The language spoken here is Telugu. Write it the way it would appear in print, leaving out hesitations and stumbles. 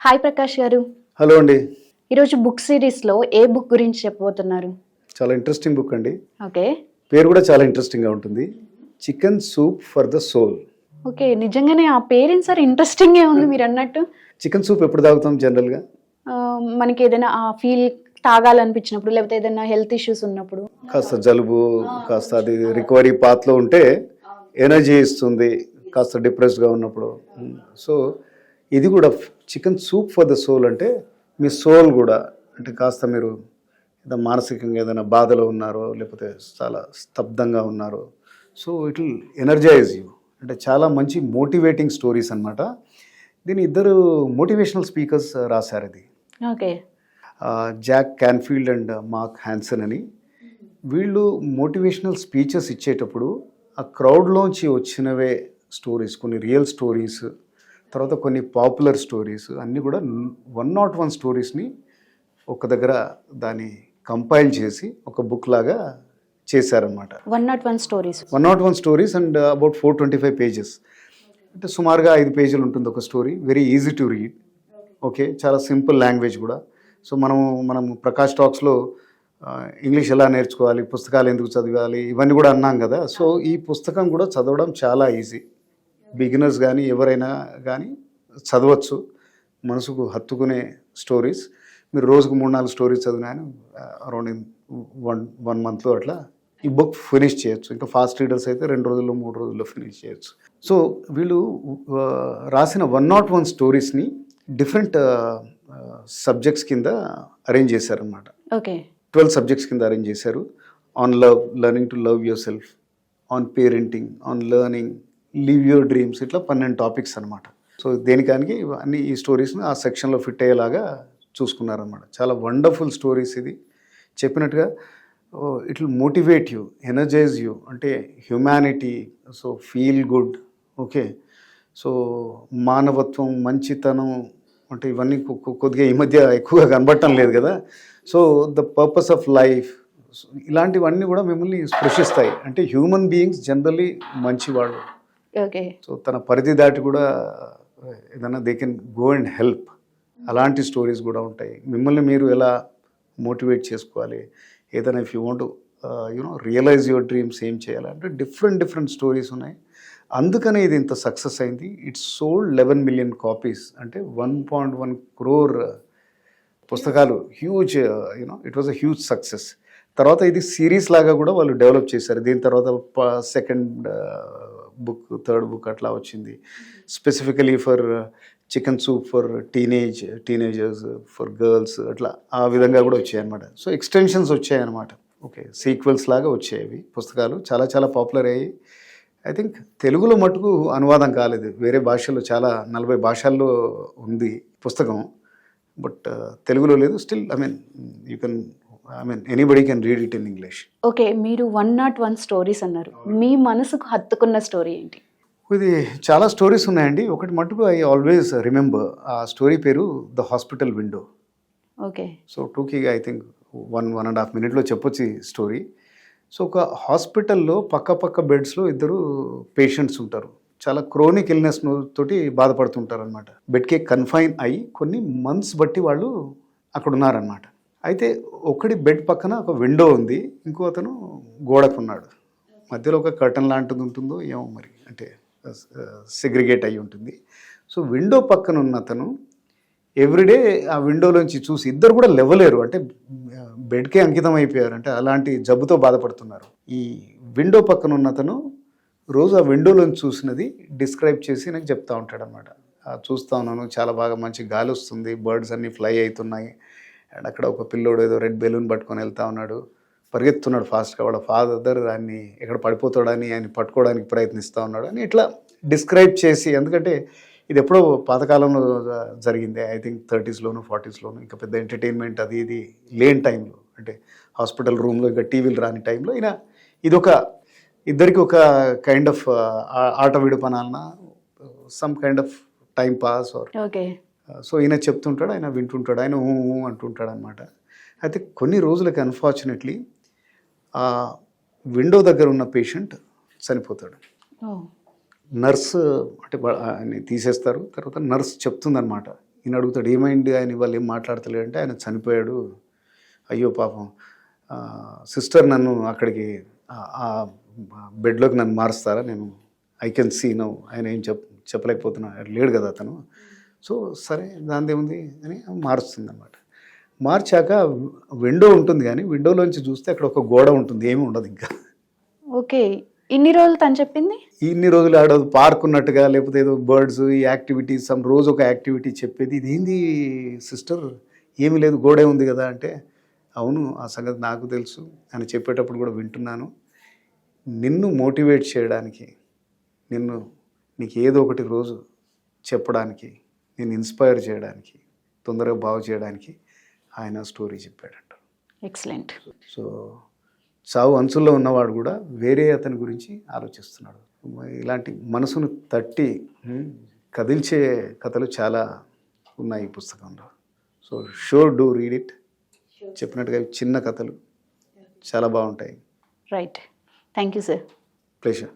హాయ్ ప్రకాష్ గారు. హలో అండి. ఈరోజు బుక్ సిరీస్లో ఏ బుక్ గురించి చెప్పబోతున్నారు? చాలా ఇంట్రెస్టింగ్ బుక్ అండి. ఓకే. పేరు కూడా చాలా ఇంట్రెస్టింగ్గా ఉంటుంది. Chicken soup for the soul. Okay, నిజంగానే ఆ పేరెంట్ సార్ ఇంట్రెస్టింగే ఉంది మీరు అన్నట్టు. చికెన్ సూప్ ఎప్పుడు తాగుతాం జనరల్గా? మనకి ఏదైనా ఆ ఫీల్ తాగాలనిపించినప్పుడు, లేకపోతే ఏదైనా హెల్త్ ఇష్యూస్ ఉన్నప్పుడు, కాస్త జలుబు, కాస్త అది రికవరీ పాత్లో ఉంటే ఎనర్జీ ఇస్తుంది, కాస్త డిప్రెస్డ్గా ఉన్నప్పుడు. సో ఇది కూడా chicken soup for the soul అంటే మీ సోల్ కూడా, అంటే కాస్త మీరు ఏదైనా మానసికంగా ఏదైనా బాధలో ఉన్నారో, లేకపోతే చాలా స్తబ్దంగా ఉన్నారో, so it will energize you. అంటే చాలా మంచి మోటివేటింగ్ స్టోరీస్ అన్నమాట. దీని ఇద్దరు మోటివేషనల్ స్పీకర్స్ రాశారు ఇది. Okay. Jack Canfield and Mark Hansen అని. వీళ్ళు మోటివేషనల్ స్పీచెస్ ఇచ్చేటప్పుడు ఆ క్రౌడ్లోంచి వచ్చినవే స్టోరీస్, కొన్ని రియల్ స్టోరీస్, తర్వాత కొన్ని పాపులర్ స్టోరీస్ అన్నీ కూడా 101 స్టోరీస్ని ఒక దగ్గర దాన్ని కంపైల్ చేసి ఒక బుక్ లాగా చేశారనమాట. 101 stories. 101 stories and about 425 pages. అంటే సుమారుగా 5 పేజీలు ఉంటుంది ఒక story. Very easy to read. Okay, చాలా సింపుల్ లాంగ్వేజ్ కూడా. సో మనం ప్రకాష్ టాక్స్లో ఇంగ్లీష్ ఎలా నేర్చుకోవాలి, పుస్తకాలు ఎందుకు చదవాలి, ఇవన్నీ కూడా అన్నాం కదా. సో ఈ పుస్తకం కూడా చదవడం చాలా ఈజీ. బిగినర్స్ కానీ ఎవరైనా కానీ చదవచ్చు. మనసుకు హత్తుకునే స్టోరీస్. మీరు రోజుకు 3-4 స్టోరీస్ చదివినా అరౌండ్ 1 మంత్లో అట్లా ఈ బుక్ ఫినిష్ చేయొచ్చు. ఇంకా ఫాస్ట్ రీడర్స్ అయితే 2 రోజుల్లో 3 రోజుల్లో ఫినిష్ చేయొచ్చు. సో వీళ్ళు రాసిన 101 స్టోరీస్ని డిఫరెంట్ సబ్జెక్ట్స్ కింద అరేంజ్ చేశారనమాట. ఓకే. 12 సబ్జెక్ట్స్ కింద అరేంజ్ చేశారు. On love, learning to love your self, on parenting, on learning, live your dreams, ఇట్లా 12 టాపిక్స్ అనమాట. సో దేనికానికి అన్ని ఈ స్టోరీస్ని ఆ సెక్షన్లో ఫిట్ అయ్యేలాగా చూసుకున్నారనమాట. చాలా వండర్ఫుల్ స్టోరీస్ ఇది. చెప్పినట్టుగా it will motivate you, energize you, అంటే humanity, so feel good. Okay. So మానవత్వం, మంచితనం, అంటే ఇవన్నీ కొద్దిగా ఈ మధ్య ఎక్కువగా కనబడటం లేదు కదా. So the purpose of life, ఇలాంటివన్నీ కూడా మిమ్మల్ని స్పృశిస్తాయి. అంటే హ్యూమన్ బీయింగ్స్ జనరల్లీ మంచివాళ్ళు. ఓకే. సో తన పరిధి దాటి కూడా ఏదైనా they can go and help. అలాంటి స్టోరీస్ కూడా ఉంటాయి. మిమ్మల్ని మీరు ఎలా మోటివేట్ చేసుకోవాలి, ఏదైనా if you want realise your dreams, ఏం చేయాలి అంటే డిఫరెంట్ స్టోరీస్ ఉన్నాయి. అందుకనే ఇది ఇంత సక్సెస్ అయింది. ఇట్స్ సోల్డ్ 11 మిలియన్ కాపీస్, అంటే 1.1 crore పుస్తకాలు. Huge it was a huge success. తర్వాత ఇది సిరీస్ లాగా కూడా వాళ్ళు డెవలప్ చేశారు. దీని తర్వాత సెకండ్ బుక్, థర్డ్ బుక్ అట్లా వచ్చింది. Specifically for chicken soup for teenagers, for girls, అట్లా ఆ విధంగా కూడా వచ్చాయన్నమాట. సో ఎక్స్టెన్షన్స్ వచ్చాయన్నమాట. ఓకే, సీక్వెల్స్ లాగా వచ్చాయి పుస్తకాలు. చాలా పాపులర్ అయ్యాయి. ఐ థింక్ తెలుగులో మటుకు అనువాదం కాలేదు. వేరే భాషల్లో, చాలా 40 భాషల్లో ఉంది పుస్తకం, బట్ తెలుగులో లేదు. Still anybody can read it in English. Okay, మీరు 101 స్టోరీస్ అన్నారు. మీ మనసుకు హత్తుకున్న స్టోరీ ఏంటి? ఇది చాలా స్టోరీస్ ఉన్నాయండి. ఒకటి మటుకు ఐ ఆల్వేస్ రిమెంబర్. ఆ స్టోరీ పేరు the hospital window. Okay. So టూకి ఐ థింక్ 1.5 minutes చెప్పొచ్చు ఈ స్టోరీ. సో ఒక హాస్పిటల్లో పక్క బెడ్స్లో 2 పేషెంట్స్ ఉంటారు. చాలా క్రోనిక్ ఇల్నెస్ తోటి బాధపడుతుంటారు అనమాట. బెడ్కే కన్ఫైన్ అయ్యి కొన్ని మంత్స్ బట్టి వాళ్ళు అక్కడ ఉన్నారనమాట. అయితే ఒకటి బెడ్ పక్కన ఒక విండో ఉంది, ఇంకో అతను గోడకున్నాడు. మధ్యలో ఒక కర్టన్ లాంటిది ఉంటుందో ఏమో మరి, అంటే సెగ్రిగేట్ అయ్యి ఉంటుంది. సో విండో పక్కన ఉన్న అతను ఎవ్రీడే ఆ విండోలోంచి చూసి, ఇద్దరు కూడా లేవలేరు, అంటే బెడ్కే అంకితం అయిపోయారు, అంటే అలాంటి జబ్బుతో బాధపడుతున్నారు. ఈ విండో పక్కన ఉన్న అతను రోజు ఆ విండోలోంచి చూసినది డిస్క్రైబ్ చేసి నాకు చెప్తా ఉంటాడు అనమాట. చూస్తూ ఉన్నాను, చాలా బాగా మంచి గాలి వస్తుంది, బర్డ్స్ అన్నీ ఫ్లై అవుతున్నాయి, అండ్ అక్కడ ఒక పిల్లోడు ఏదో రెడ్ బెలూన్ పట్టుకొని వెళ్తా ఉన్నాడు, పరిగెత్తున్నాడు ఫాస్ట్గా. వాళ్ళ ఫాదర్ దాన్ని ఎక్కడ పడిపోతాడని ఆయన పట్టుకోవడానికి ప్రయత్నిస్తూ ఉన్నాడు అని ఇట్లా డిస్క్రైబ్ చేసి, ఎందుకంటే ఇది ఎప్పుడో పాతకాలంలో జరిగింది. I think 30s, 40s. ఇంకా పెద్ద ఎంటర్టైన్మెంట్ అది ఇది లేని టైంలో, అంటే హాస్పిటల్ రూమ్లో ఇంకా టీవీలు రాని టైంలో ఈయన ఇదొక ఇద్దరికి ఒక కైండ్ ఆఫ్ ఆట విడుపనాలన, some kind of time pass or. Okay. So ఈయన చెప్తుంటాడు, ఆయన వింటుంటాడు, ఆయన ఊ అంటుంటాడు అనమాట. అయితే కొన్ని రోజులకి అన్ఫార్చునేట్లీ ఆ విండో దగ్గర ఉన్న పేషెంట్ చనిపోతాడు. నర్స్, అంటే ఆయన తీసేస్తారు. తర్వాత నర్స్ చెప్తుందనమాట, ఈయన అడుగుతాడు ఏమైంది ఆయన ఇవాళ ఏం మాట్లాడతలేడంటే ఆయన చనిపోయాడు, అయ్యో పాపం సిస్టర్ నన్ను అక్కడికి ఆ బెడ్లోకి నన్ను మారుస్తారా, నేను ఐ కెన్ సీ నౌ, ఆయన ఏం చెప్పలేకపోతున్నా, లేడు కదా అతను. సో సరే దాని ఏముంది అని మారుస్తుంది అనమాట. మార్చాక విండో ఉంటుంది కానీ విండోలోంచి చూస్తే అక్కడ ఒక గోడ ఉంటుంది, ఏమీ ఉండదు ఇంకా. ఓకే, ఇన్ని రోజులు తను చెప్పింది ఇన్ని రోజులు ఆడ పార్క్ ఉన్నట్టుగా లేకపోతే ఏదో బర్డ్స్ ఈ యాక్టివిటీస్ సమ్ రోజు ఒక యాక్టివిటీ చెప్పేది, ఇదేంది సిస్టర్ ఏమీ లేదు గోడే ఉంది కదా అంటే, అవును ఆ సంగతి నాకు తెలుసు అని చెప్పేటప్పుడు కూడా వింటున్నాను, నిన్ను మోటివేట్ చేయడానికి, నీకు ఏదో ఒకటి రోజు చెప్పడానికి, నేను ఇన్స్పైర్ చేయడానికి, తొందరగా బాగు చేయడానికి ఆయన స్టోరీ చెప్పాడంట. ఎక్సలెంట్. సో చావు అంచుల్లో ఉన్నవాడు కూడా వేరే అతని గురించి ఆలోచిస్తున్నాడు. ఇలాంటి మనసును తట్టి కదిల్చే కథలు చాలా ఉన్నాయి ఈ పుస్తకంలో. So sure do read it. చెప్పినట్టుగా చిన్న కథలు చాలా బాగుంటాయి. Right, thank you sir. Pleasure.